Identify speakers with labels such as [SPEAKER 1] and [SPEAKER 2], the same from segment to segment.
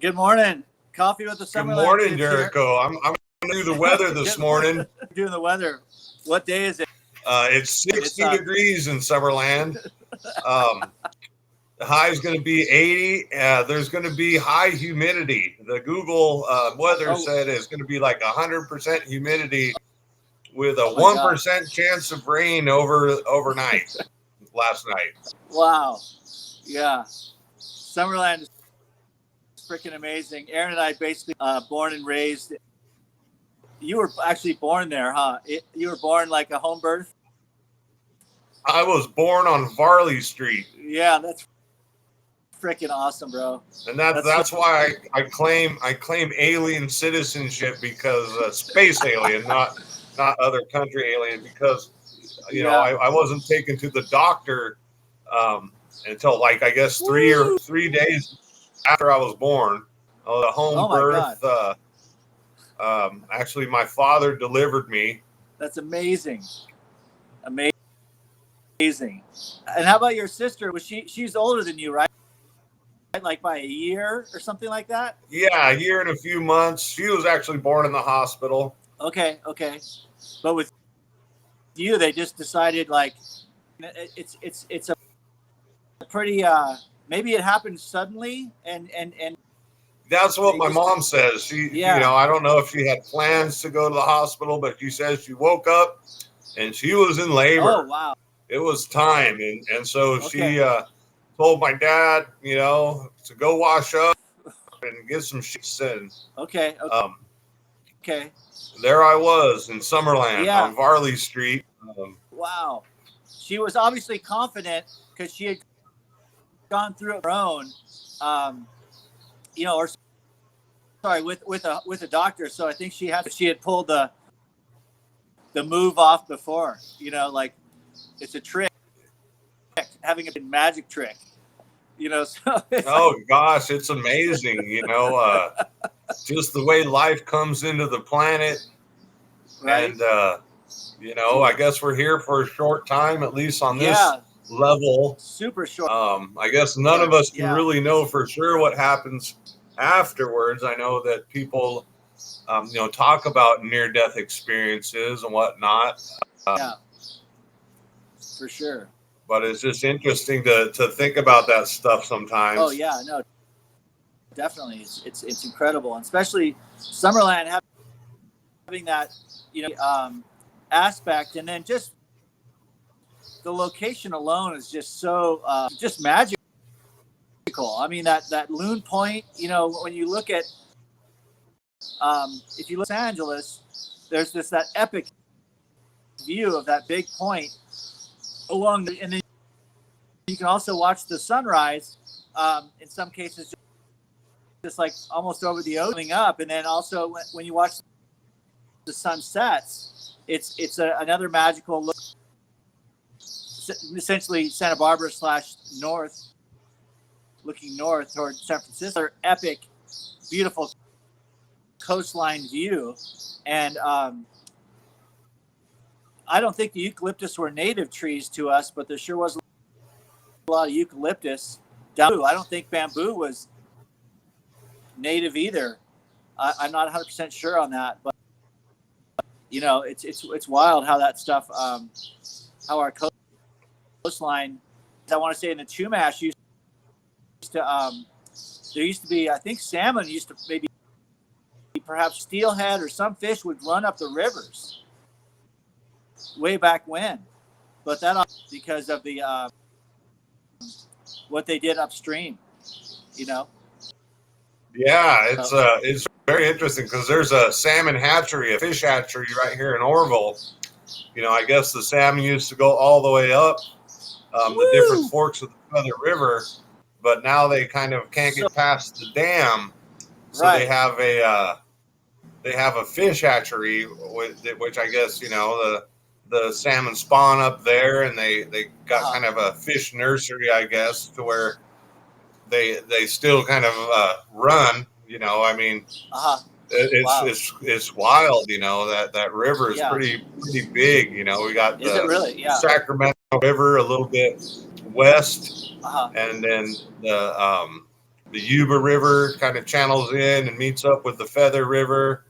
[SPEAKER 1] Good morning. Coffee with the
[SPEAKER 2] Good
[SPEAKER 1] Summerland
[SPEAKER 2] morning,
[SPEAKER 1] Kids here.
[SPEAKER 2] Jericho. I'm going to do the weather this morning.
[SPEAKER 1] Doing the weather. What day is it?
[SPEAKER 2] It's 60 degrees in Summerland. The high is going to be 80. There's going to be high humidity. The Google weather said it's going to be like 100% humidity with a 1% chance of rain overnight last night.
[SPEAKER 1] Wow. Yeah. Summerland is freaking amazing. Aaron and I basically born and raised. You were actually born there, huh? You were born like a home birth?
[SPEAKER 2] I was born on Varley Street.
[SPEAKER 1] Yeah, that's freaking awesome, bro.
[SPEAKER 2] And that's why I claim alien citizenship, because space alien, not other country alien, because you know I wasn't taken to the doctor until like I guess 3 days after I was born. The home birth. Actually, my father delivered me.
[SPEAKER 1] That's amazing. Amazing. And how about your sister? Was she's older than you, right? Like by a year or something like that?
[SPEAKER 2] Yeah, a year and a few months. She was actually born in the hospital.
[SPEAKER 1] Okay. But with you, they just decided like it's a pretty maybe it happened suddenly and
[SPEAKER 2] that's what my mom says. She you know, I don't know if she had plans to go to the hospital, but she says she woke up and she was in labor.
[SPEAKER 1] Oh wow.
[SPEAKER 2] It was time, and so she told my dad, you know, to go wash up and get some sheets. And
[SPEAKER 1] okay.
[SPEAKER 2] There I was in Summerland on Varley Street.
[SPEAKER 1] Wow. She was obviously confident because she had gone through it her own, you know, or sorry, with a doctor. So I think she had pulled the move off before, you know, like it's a trick, having a magic trick, you know. So
[SPEAKER 2] oh gosh, it's amazing, you know, just the way life comes into the planet, right? And you know, I guess we're here for a short time, at least on this level.
[SPEAKER 1] Super short.
[SPEAKER 2] I guess none of us can really know for sure what happens afterwards. I know that people, you know, talk about near-death experiences and whatnot.
[SPEAKER 1] For sure.
[SPEAKER 2] But it's just interesting to think about that stuff sometimes.
[SPEAKER 1] Oh yeah, no, definitely, it's incredible, and especially Summerland having that, you know, aspect, and then just the location alone is just so just magical. I mean that Loon Point, you know, when you look at if you look at Los Angeles, there's that epic view of that big point along and then you can also watch the sunrise in some cases just like almost over the ocean up, and then also when you watch the sunsets, it's another magical look, essentially Santa Barbara / north, looking north toward San Francisco. Epic, beautiful coastline view. And I don't think the eucalyptus were native trees to us, but there sure was a lot of eucalyptus. Bamboo. I don't think bamboo was native either. I'm not 100% sure on that, but you know, it's wild how that stuff, how our coastline. I want to say in the Chumash used to there used to be, I think salmon used to maybe perhaps steelhead or some fish would run up the rivers way back when, but that because of the what they did upstream, you know.
[SPEAKER 2] Yeah, it's very interesting because there's a salmon hatchery, a fish hatchery right here in Orville. You know, I guess the salmon used to go all the way up the different forks of the Feather River, but now they kind of can't get past the dam, so they have a fish hatchery, which I guess, you know, the salmon spawn up there, and they got kind of a fish nursery, I guess, to where they still kind of run. You know, I mean, it's wild. You know, that river is pretty big. You know, we got the Sacramento River a little bit west, and then the Yuba River kind of channels in and meets up with the Feather River.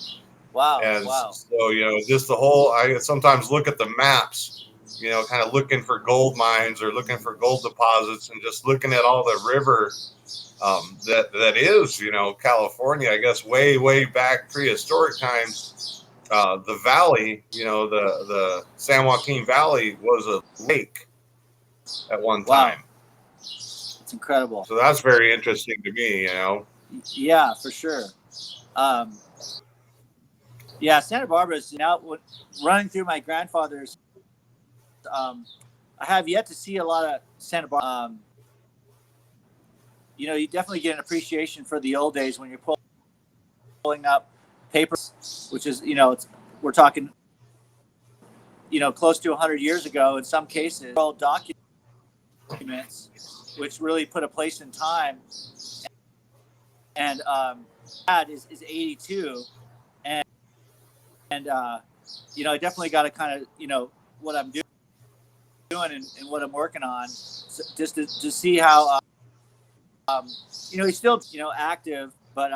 [SPEAKER 1] Wow.
[SPEAKER 2] And
[SPEAKER 1] Wow.
[SPEAKER 2] so, just the whole, I sometimes look at the maps, kind of looking for gold mines or looking for gold deposits, and just looking at all the river that is, California, I guess, way, way back prehistoric times. The valley, the San Joaquin Valley was a lake at one time.
[SPEAKER 1] Wow. It's incredible.
[SPEAKER 2] So that's very interesting to me,
[SPEAKER 1] Yeah, for sure. Yeah, Santa Barbara is now running through my grandfather's. I have yet to see a lot of Santa Barbara. You definitely get an appreciation for the old days when you're pulling up papers, which is, we're talking, close to 100 years ago in some cases, all documents, which really put a place in time. And dad is 82, and I definitely got to kind of, what I'm doing and what I'm working on, so just to see how he's still active, but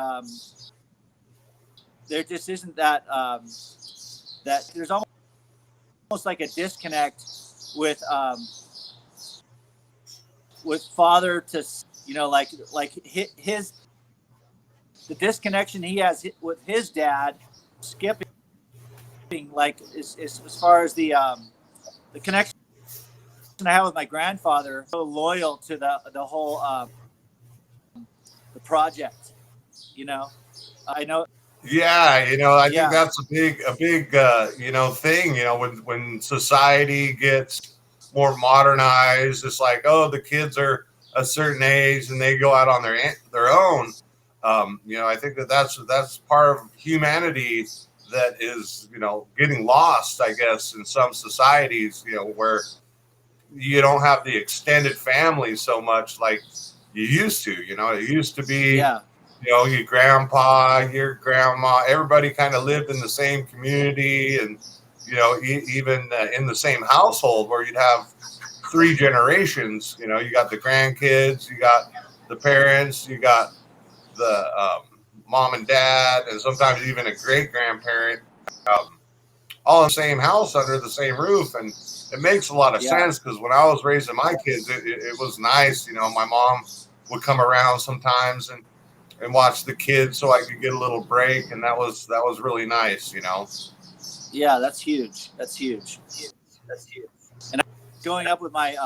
[SPEAKER 1] there just isn't that that there's almost like a disconnect with father to like his the disconnection he has with his dad, skipping like as far as the connection I have with my grandfather, so loyal to the whole the project. I know.
[SPEAKER 2] Yeah, I think that's a big thing. When society gets more modernized, it's like, oh, the kids are a certain age and they go out on their own. I think that's part of humanity that is getting lost, I guess, in some societies. Where you don't have the extended family so much like you used to. It used to be.
[SPEAKER 1] Yeah.
[SPEAKER 2] Your grandpa, your grandma, everybody kind of lived in the same community, and even in the same household where you'd have 3 generations. You got the grandkids, you got the parents, you got the mom and dad, and sometimes even a great grandparent, all in the same house under the same roof. And it makes a lot of sense, because when I was raising my kids, it was nice. My mom would come around sometimes and watch the kids so I could get a little break, and that was really nice.
[SPEAKER 1] Yeah, that's huge. That's huge. And growing up with my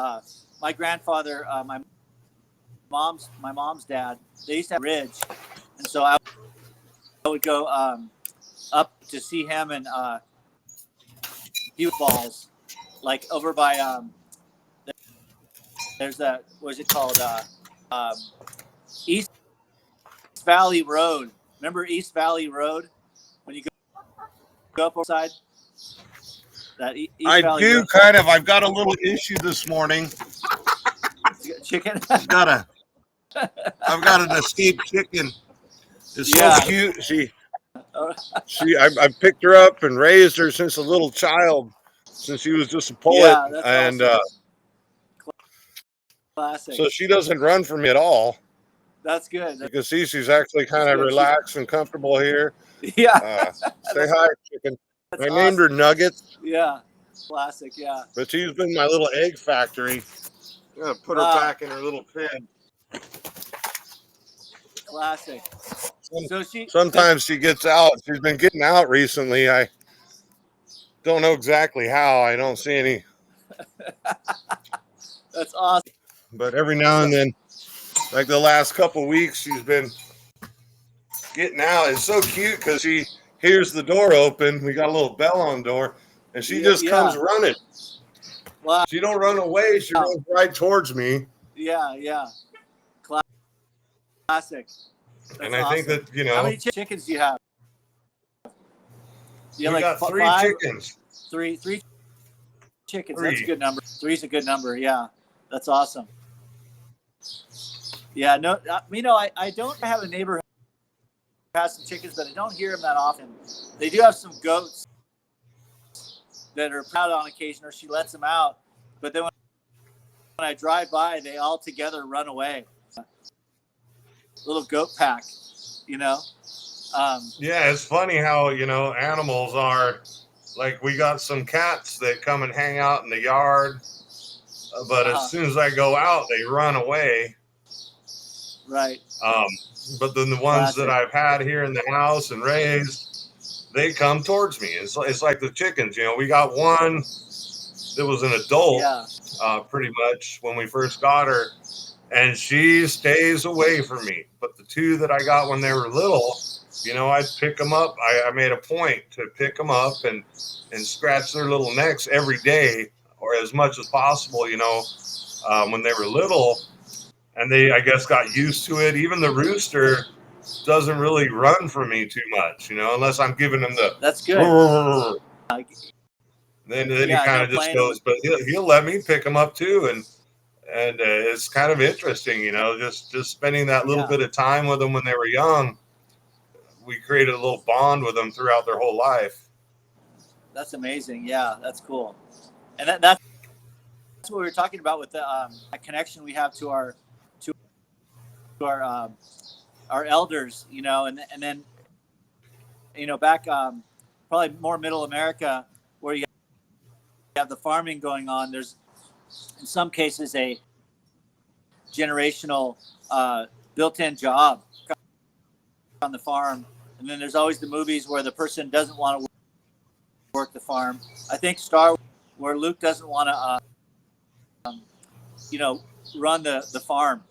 [SPEAKER 1] my grandfather, my mom's dad, they used to have a ridge, and so I would go up to see him, and he would balls like over by there's a what is it called East Valley Road. Remember East Valley Road when you go up outside? That East
[SPEAKER 2] I
[SPEAKER 1] Valley
[SPEAKER 2] do
[SPEAKER 1] Road.
[SPEAKER 2] kind of. I've got a little issue this morning.
[SPEAKER 1] Chicken.
[SPEAKER 2] I've got an escaped chicken. It's so cute. I picked her up and raised her since a little child, since she was just a pullet.
[SPEAKER 1] Yeah, that's
[SPEAKER 2] and
[SPEAKER 1] awesome. Classic.
[SPEAKER 2] So she doesn't run from me at all.
[SPEAKER 1] That's good.
[SPEAKER 2] You can see she's actually kind of relaxed and comfortable here.
[SPEAKER 1] Yeah.
[SPEAKER 2] Say hi, chicken. I named her Nuggets.
[SPEAKER 1] Yeah. Classic. Yeah.
[SPEAKER 2] But she's been my little egg factory. I'm gonna put her back in her little pen.
[SPEAKER 1] Classic. So
[SPEAKER 2] sometimes she gets out. She's been getting out recently. I don't know exactly how. I don't see any.
[SPEAKER 1] That's awesome.
[SPEAKER 2] But every now and then, like the last couple weeks, she's been getting out. It's so cute because she hears the door open. We got a little bell on the door, and she just comes running.
[SPEAKER 1] Wow.
[SPEAKER 2] She don't run away. She runs right towards me.
[SPEAKER 1] Yeah. Yeah. Classic.
[SPEAKER 2] And I think that,
[SPEAKER 1] How many chickens do you have?
[SPEAKER 2] We got 3 chickens.
[SPEAKER 1] Three chickens.
[SPEAKER 2] 3.
[SPEAKER 1] That's a good number. 3's a good number. Yeah. That's awesome. Yeah. No, I don't have a neighbor who has some chickens, but I don't hear them that often. They do have some goats that are out on occasion, or she lets them out. But then when I drive by, they all together run away. little goat pack, you know.
[SPEAKER 2] Yeah, it's funny how, animals are like, we got some cats that come and hang out in the yard, but as soon as I go out, they run away.
[SPEAKER 1] Right.
[SPEAKER 2] Um, but then the ones that
[SPEAKER 1] Classic.
[SPEAKER 2] I've had here in the house and raised, they come towards me. It's like the chickens, we got one that was an adult,
[SPEAKER 1] Yeah.
[SPEAKER 2] pretty much when we first got her, and she stays away from me. But the two that I got when they were little, I'd pick them up. I made a point to pick them up and scratch their little necks every day, or as much as possible, when they were little. And they, I guess, got used to it. Even the rooster doesn't really run from me too much, unless I'm giving him the.
[SPEAKER 1] That's good.
[SPEAKER 2] Then he
[SPEAKER 1] Yeah,
[SPEAKER 2] kind
[SPEAKER 1] no
[SPEAKER 2] of just
[SPEAKER 1] playing with.
[SPEAKER 2] goes, but he'll let me pick him up too, and it's kind of interesting, just spending that little bit of time with them when they were young. We created a little bond with them throughout their whole life.
[SPEAKER 1] That's amazing. Yeah, that's cool. And that's what we were talking about with the that connection we have to our our elders, and then back probably more middle America where you have the farming going on. There's in some cases a generational built-in job on the farm, and then there's always the movies where the person doesn't want to work the farm. I think Star Wars, where Luke doesn't want to run the farm.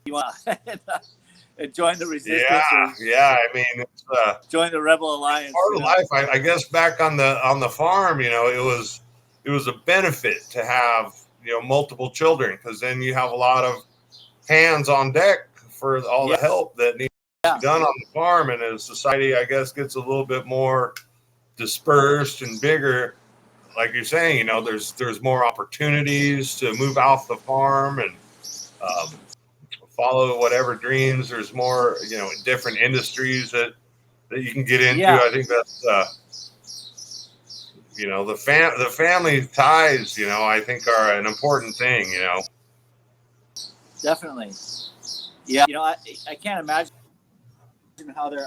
[SPEAKER 1] You want to join the resistance or
[SPEAKER 2] I mean, it's
[SPEAKER 1] join the Rebel Alliance.
[SPEAKER 2] Part of life. I guess back on the farm, it was a benefit to have multiple children, because then you have a lot of hands on deck for all the help that needs to be done on the farm. And as society, I guess, gets a little bit more dispersed and bigger, like you're saying, there's more opportunities to move off the farm and follow whatever dreams. There's more, different industries that you can get into. I think that's the family ties, I think are an important thing.
[SPEAKER 1] Definitely. Yeah. I can't imagine how they're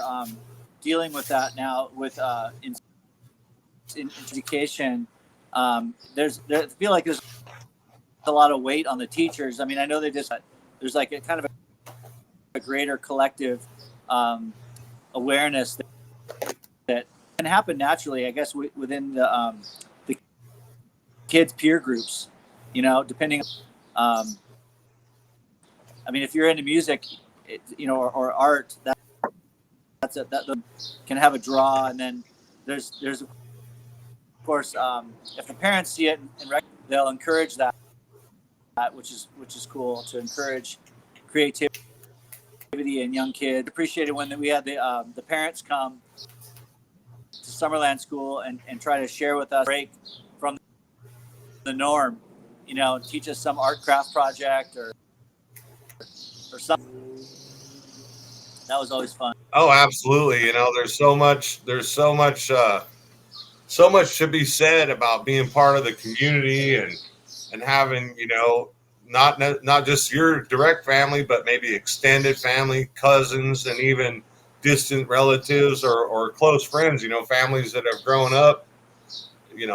[SPEAKER 1] dealing with that now with in education. I feel like there's a lot of weight on the teachers. I mean, I know there's like a kind of a greater collective awareness that can happen naturally, I guess, within the kids' peer groups. Depending. I mean, if you're into music, or art, that can have a draw, and then there's of course, if the parents see it and they'll encourage that, which is cool to encourage creativity in young kids. Appreciated when we had the parents come to Summerland School and try to share with us, break from the norm, teach us some art craft project or something. That was always fun.
[SPEAKER 2] Oh, absolutely. There's so much to be said about being part of the community and having, not just your direct family, but maybe extended family, cousins, and even distant relatives or close friends, families that have grown up,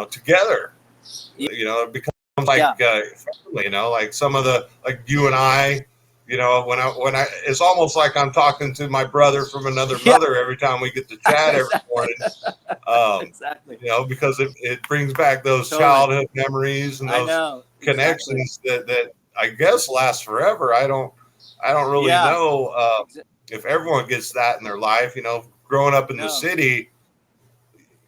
[SPEAKER 2] together. It becomes like family, like some of like you and I, when I it's almost like I'm talking to my brother from another mother every time we get to chat every morning.
[SPEAKER 1] Exactly.
[SPEAKER 2] Because it brings back those childhood memories and those connections that I guess last forever. I don't really know if everyone gets that in their life. Growing up in the city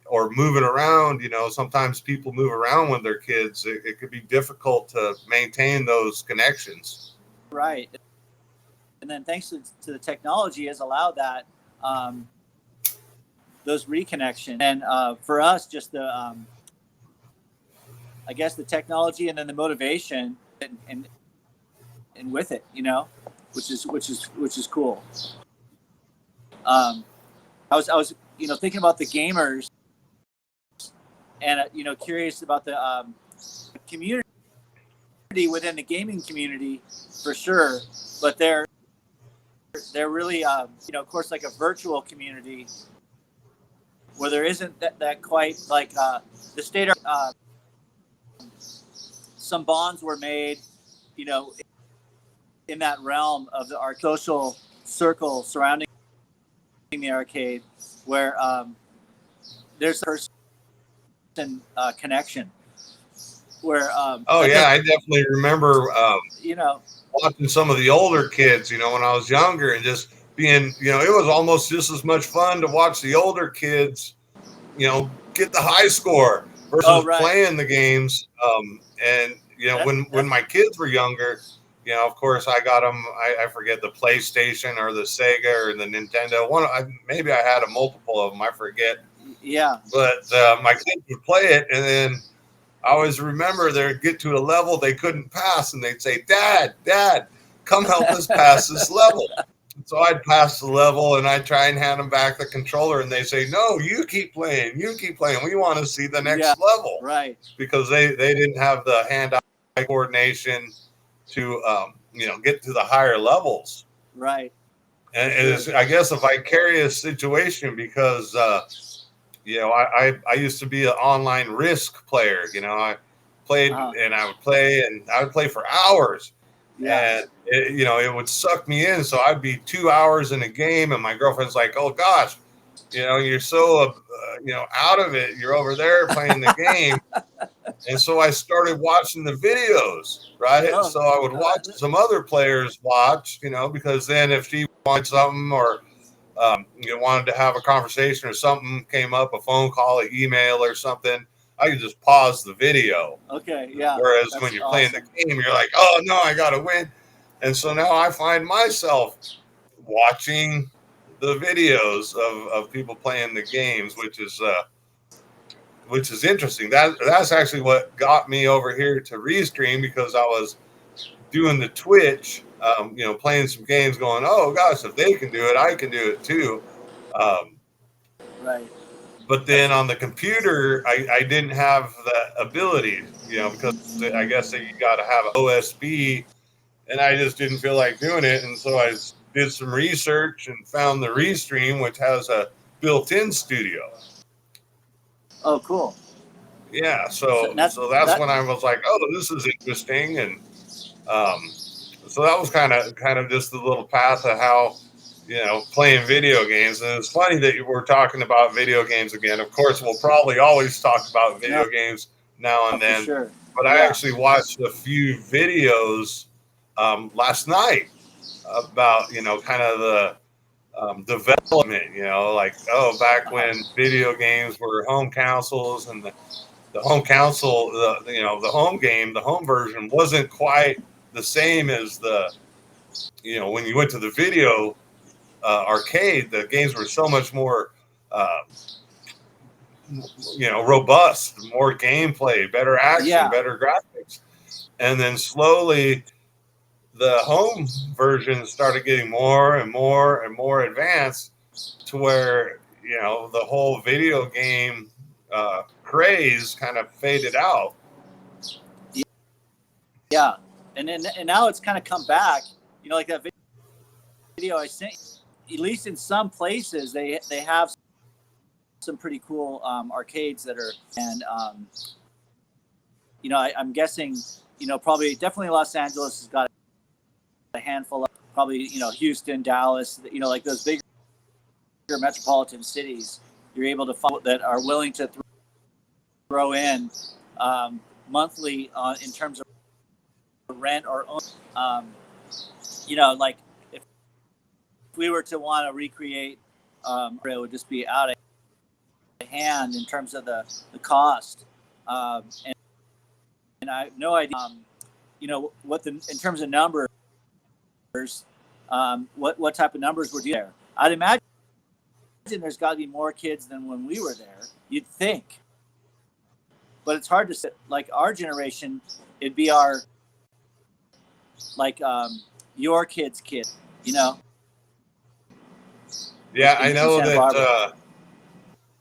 [SPEAKER 2] or moving around, sometimes people move around with their kids. It could be difficult to maintain those connections.
[SPEAKER 1] Right. And then thanks to the technology has allowed that, those reconnections. And for us, just the, I guess the technology and then the motivation and with it, which is cool. I was thinking about the gamers and curious about the community within the gaming community for sure, but they're really, you know, of course, like a virtual community where there isn't that quite like the state. Some bonds were made, you know, in that realm of our social circle surrounding the arcade, where there's a person connection. Where
[SPEAKER 2] Oh yeah, I definitely remember
[SPEAKER 1] you know,
[SPEAKER 2] watching some of the older kids, you know, when I was younger, and just being, you know, it was almost just as much fun to watch the older kids, you know, get the high score versus playing the games. And you know, when my kids were younger, you know, of course, I got them. I forget, the PlayStation or the Sega or the Nintendo. Maybe I had a multiple of them. I forget.
[SPEAKER 1] Yeah.
[SPEAKER 2] But my kids would play it, and then I always remember they'd get to a level they couldn't pass, and they'd say, Dad, come help us pass this level. So I'd pass the level, and I'd try and hand them back the controller, and they say, no, you keep playing. We want to see the next level.
[SPEAKER 1] Right.
[SPEAKER 2] Because they didn't have the hand-eye coordination to, you know, get to the higher levels.
[SPEAKER 1] Right.
[SPEAKER 2] And it's, I guess, a vicarious situation because, you know, I used to be an online Risk player. You know, I played and I would play for hours. Yeah. And, you know, it would suck me in. So I'd be 2 hours in a game, and my girlfriend's like, oh, gosh, you know, you're so, you know, out of it. You're over there playing the game. And so I started watching the videos, right? So I would watch some other players watch, you know, because then if she wanted something or you know, wanted to have a conversation or something came up, a phone call, an email or something, I could just pause the video.
[SPEAKER 1] Okay, yeah.
[SPEAKER 2] Whereas when you're playing the game, you're like, oh, no, I got to win. And so now I find myself watching the videos of people playing the games, which is interesting. That's actually what got me over here to Restream, because I was doing the Twitch, you know, playing some games, going, oh gosh, if they can do it, I can do it too.
[SPEAKER 1] Right.
[SPEAKER 2] But then on the computer, I didn't have the ability, you know, because I guess that you got to have an OSB, and I just didn't feel like doing it. And so I did some research and found the Restream, which has a built-in studio.
[SPEAKER 1] Oh, cool.
[SPEAKER 2] Yeah, so that's when I was like, oh, this is interesting. And so that was kind of just the little path of how, you know, playing video games. And it's funny that we're talking about video games again. Of course, we'll probably always talk about video games now and then.
[SPEAKER 1] Sure.
[SPEAKER 2] But I actually watched a few videos last night about, you know, kind of the development, you know, like, back when video games were home consoles, and the home console, you know, the home game, the home version wasn't quite the same as the, you know, when you went to the video arcade, the games were so much more, you know, robust, more gameplay, better action, better graphics. And then slowly the home version started getting more and more and more advanced, to where, you know, the whole video game craze kind of faded out.
[SPEAKER 1] Yeah, and now it's kind of come back. You know, like that video I sent. At least in some places, they have some pretty cool arcades that are, and you know, I'm guessing, you know, probably definitely Los Angeles has got a handful of, probably, you know, Houston, Dallas, you know, like those bigger metropolitan cities, you're able to find that are willing to throw in monthly in terms of rent or own. You know, like if we were to want to recreate, it would just be out of hand in terms of the cost. And I have no idea, you know, what in terms of numbers, what type of numbers were there. I'd imagine there's got to be more kids than when we were there. You'd think, but it's hard to say. Like our generation, it'd be our, like, your kid's kid, you know.
[SPEAKER 2] Yeah, I know that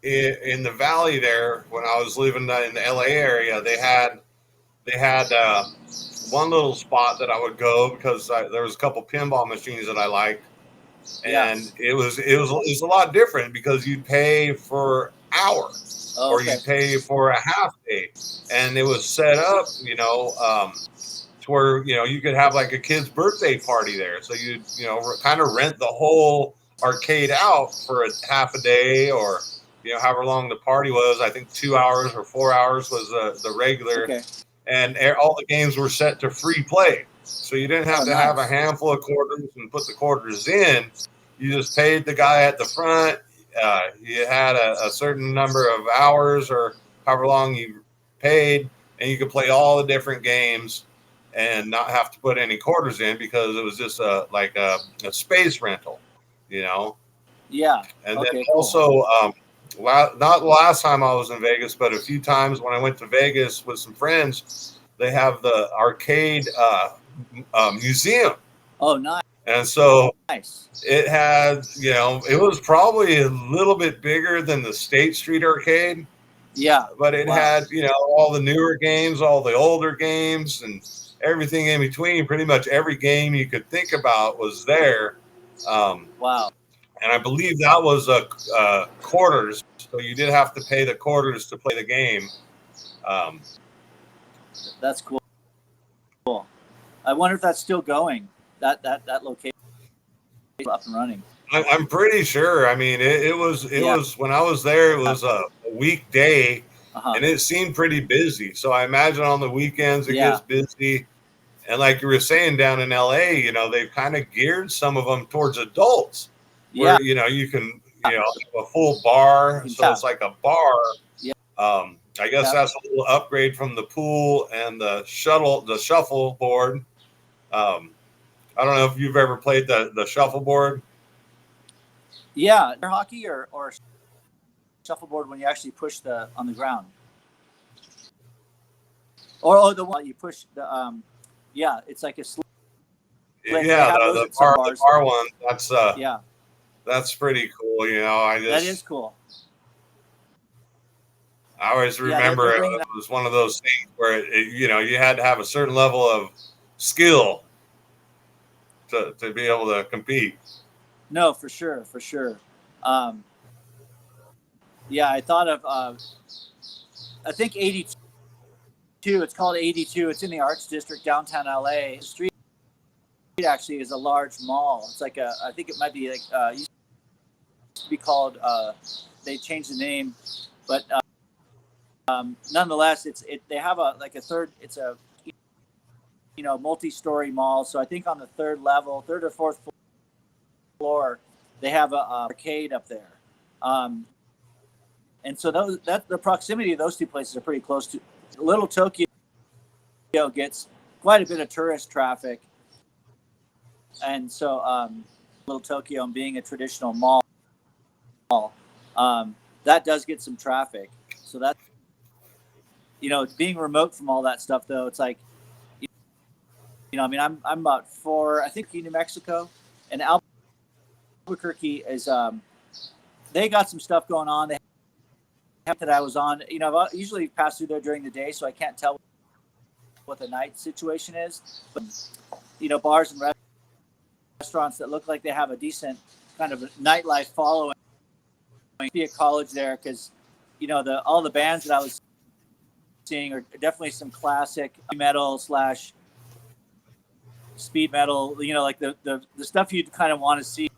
[SPEAKER 2] in the valley there, when I was living in the LA area, they had one little spot that I would go, because there was a couple pinball machines that I liked. and it was a lot different because you'd pay for hour or you'd pay for a half day, and it was set up, to where you could have like a kid's birthday party there. So you'd kind of rent the whole arcade out for a half a day, or however long the party was. I think 2 hours or 4 hours was the regular.
[SPEAKER 1] Okay.
[SPEAKER 2] And all the games were set to free play. So you didn't have to have a handful of quarters and put the quarters in. You just paid the guy at the front. You had a certain number of hours or however long you paid, and you could play all the different games and not have to put any quarters in because it was just like a space rental,
[SPEAKER 1] Yeah.
[SPEAKER 2] And then also, not the last time I was in Vegas, but a few times when I went to Vegas with some friends, they have the arcade museum.
[SPEAKER 1] Oh, nice.
[SPEAKER 2] And so it had, it was probably a little bit bigger than the State Street arcade.
[SPEAKER 1] Yeah.
[SPEAKER 2] But it had, all the newer games, all the older games, and everything in between. Pretty much every game you could think about was there.
[SPEAKER 1] Wow.
[SPEAKER 2] And I believe that was quarters. So you did have to pay the quarters to play the game.
[SPEAKER 1] That's cool. I wonder if that's still going. That location up and running.
[SPEAKER 2] I'm pretty sure. I mean, it was when I was there. It was a weekday, and it seemed pretty busy. So I imagine on the weekends it gets busy. And like you were saying, down in LA, they've kind of geared some of them towards adults. Where you can have a full bar, so it's like a bar.
[SPEAKER 1] Yeah.
[SPEAKER 2] I guess that's a little upgrade from the pool and the shuffleboard. I don't know if you've ever played the shuffleboard.
[SPEAKER 1] Yeah, air hockey or shuffleboard when you actually push on the ground, or the one you push the it's like a slip.
[SPEAKER 2] Yeah, the bar one. That's that's pretty cool.
[SPEAKER 1] That is cool.
[SPEAKER 2] I always remember it was one of those things where you had to have a certain level of skill to be able to compete.
[SPEAKER 1] No, for sure. I thought of I think 82. It's called 82. It's in the Arts District, downtown LA. The street actually is a large mall. It's like I think it might be like used to be called. They changed the name, but nonetheless, they have a third. It's a multi-story mall. So I think on the third or fourth floor, they have a arcade up there. And so the proximity of those two places are pretty close to. Little Tokyo gets quite a bit of tourist traffic, and so Little Tokyo, and being a traditional mall, that does get some traffic. So that being remote from all that stuff, though, it's like I'm about New Mexico, and Albuquerque is they got some stuff going on. They that I was on, I usually pass through there during the day, so I can't tell what the night situation is. But bars and restaurants that look like they have a decent kind of nightlife following. Be a college there because all the bands that I was seeing are definitely some classic metal / speed metal. Like the stuff you'd kind of want to see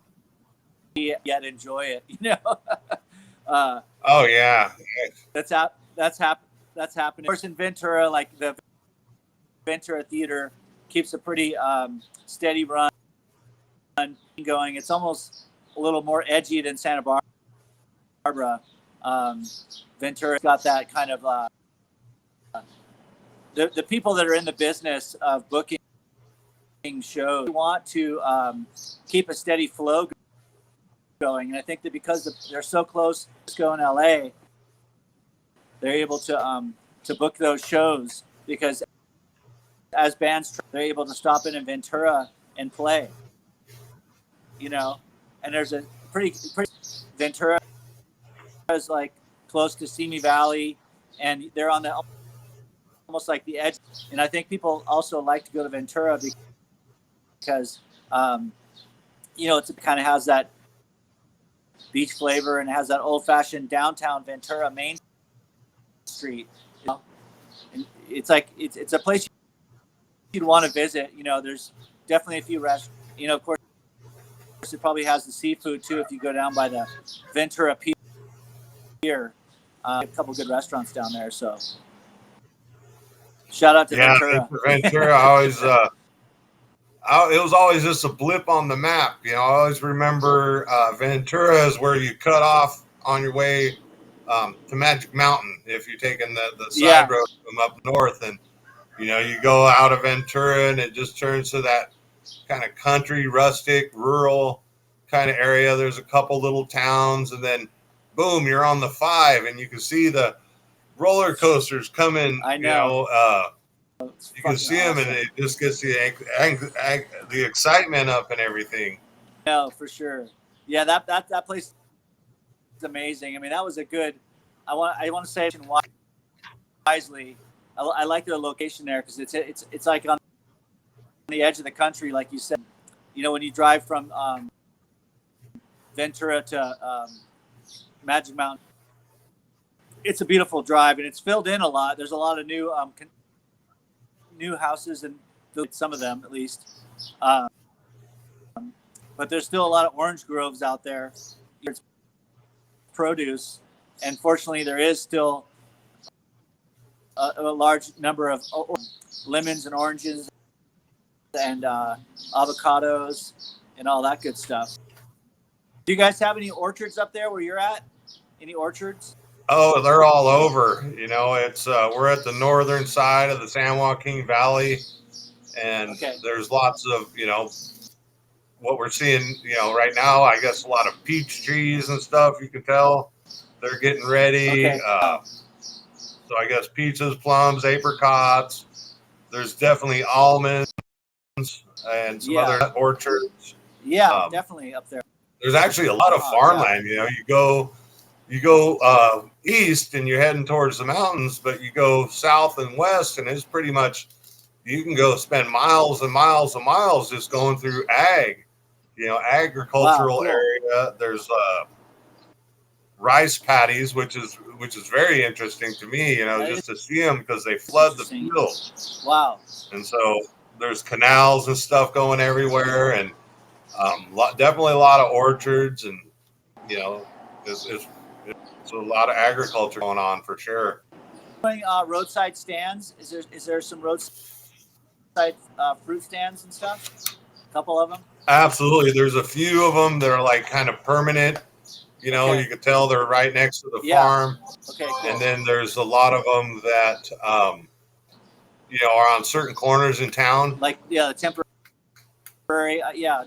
[SPEAKER 1] yet enjoy it.
[SPEAKER 2] Oh yeah,
[SPEAKER 1] that's happening. Of course, in Ventura, like the Ventura Theater keeps a pretty steady run going. It's almost a little more edgy than Santa Barbara. Ventura's got that kind of the people that are in the business of booking shows want to keep a steady flow going, and I think that because they're so close to go in LA, they're able to book those shows because as bands they're able to stop in Ventura and play, and there's a pretty Ventura is like close to Simi Valley, and they're on the almost like the edge, and I think people also like to go to Ventura because it kind of has that beach flavor, and it has that old-fashioned downtown Ventura Main Street. And it's like it's a place you'd want to visit. There's definitely a few restaurants. Of course, it probably has the seafood too. If you go down by the Ventura Pier, a couple good restaurants down there. So, shout out to Ventura.
[SPEAKER 2] Ventura always. It was always just a blip on the map. I always remember Ventura is where you cut off on your way to Magic Mountain if you're taking the side road from up north, and you go out of Ventura and it just turns to that kind of country, rustic, rural kind of area. There's a couple little towns, and then boom, you're on the 5, and you can see the roller coasters coming.
[SPEAKER 1] I know.
[SPEAKER 2] You can see them, and it just gets the excitement up and everything.
[SPEAKER 1] No, for sure. Yeah, that place is amazing. I mean, that was a good. I want to say it wisely. I like the location there because it's like on the edge of the country, like you said. When you drive from Ventura to Magic Mountain, it's a beautiful drive, and it's filled in a lot. There's a lot of new houses, and some of them at least. But there's still a lot of orange groves out there. It's produce, and fortunately, there is still a large number of lemons and oranges and avocados and all that good stuff. Do you guys have any orchards up there where you're at? Any orchards?
[SPEAKER 2] Oh, they're all over. It's we're at the northern side of the San Joaquin Valley, and there's lots of what we're seeing. Right now, I guess a lot of peach trees and stuff. You can tell they're getting ready. So I guess peaches, plums, apricots. There's definitely almonds and some other orchards.
[SPEAKER 1] Yeah, definitely up there.
[SPEAKER 2] There's actually a lot of farmland. You go east and you're heading towards the mountains, but you go south and west, and it's pretty much you can go spend miles and miles and miles just going through agricultural area. There's rice paddies, which is very interesting to me, just to see them because they flood the field.
[SPEAKER 1] Wow.
[SPEAKER 2] And so there's canals and stuff going everywhere, and definitely a lot of orchards, and it's a lot of agriculture going on for sure.
[SPEAKER 1] Roadside stands. Is there some roadside fruit stands and stuff? A couple of them.
[SPEAKER 2] Absolutely. There's a few of them that are like kind of permanent. You can tell they're right next to the farm.
[SPEAKER 1] Okay, cool.
[SPEAKER 2] And then there's a lot of them that, are on certain corners in town.
[SPEAKER 1] Like, the temporary.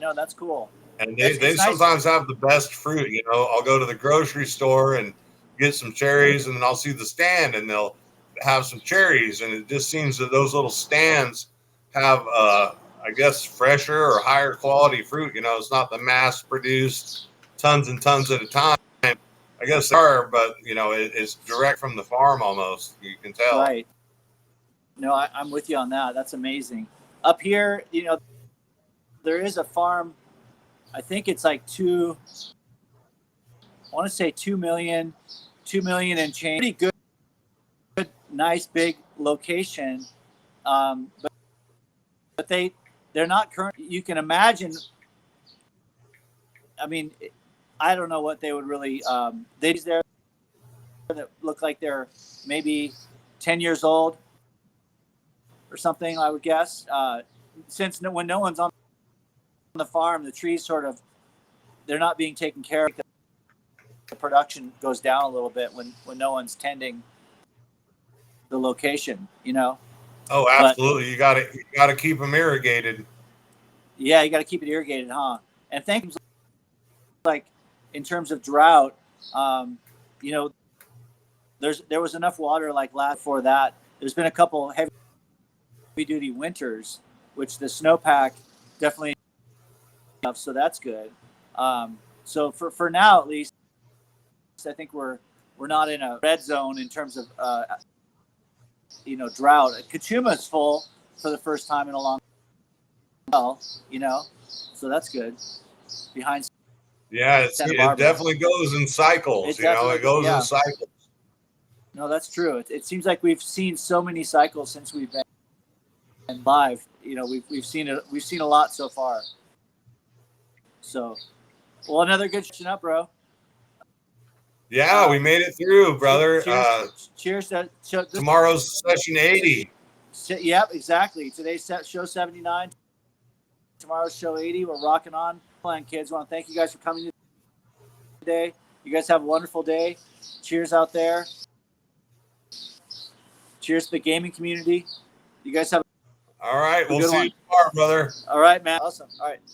[SPEAKER 1] No, that's cool.
[SPEAKER 2] And they sometimes have the best fruit. I'll go to the grocery store and get some cherries, and then I'll see the stand, and they'll have some cherries. And it just seems that those little stands have, I guess, fresher or higher quality fruit. It's not the mass-produced tons and tons at a time. I guess they are, but it's direct from the farm almost. You can tell.
[SPEAKER 1] Right. No, I'm with you on that. That's amazing. Up here, there is a farm. I think it's like 2 million and change. Pretty good, nice, big location. But they're not current. You can imagine. I mean, I don't know what they would really. They's there that look like they're maybe 10 years old or something. I would guess. Since when no one's on the farm, the trees they're not being taken care of. The production goes down a little bit when no one's tending the location.
[SPEAKER 2] Oh, absolutely. You gotta keep them irrigated.
[SPEAKER 1] Yeah, you got to keep it irrigated, huh? And things like in terms of drought, there was enough water like last before that. There's been a couple heavy duty winters, which the snowpack definitely. So that's good. So for now at least, I think we're not in a red zone in terms of drought. Kachuma's full for the first time in a long while, so that's good. behind
[SPEAKER 2] Yeah,
[SPEAKER 1] Santa
[SPEAKER 2] it
[SPEAKER 1] Barbara.
[SPEAKER 2] definitely goes in cycles. It goes in cycles.
[SPEAKER 1] No, that's true. It seems like we've seen so many cycles since we've been live. We've seen it. We've seen a lot so far. So, well, another good showing up, bro.
[SPEAKER 2] Yeah, we made it through, brother.
[SPEAKER 1] Cheers to
[SPEAKER 2] tomorrow's session 80.
[SPEAKER 1] Yep, exactly. Today's show 79. Tomorrow's show 80. We're rocking on. Summerland Kids, I want to thank you guys for coming today. You guys have a wonderful day. Cheers out there. Cheers to the gaming community. You guys have
[SPEAKER 2] all right.
[SPEAKER 1] a
[SPEAKER 2] We'll
[SPEAKER 1] good
[SPEAKER 2] see
[SPEAKER 1] one.
[SPEAKER 2] you tomorrow, brother.
[SPEAKER 1] All right, man. Awesome. All right.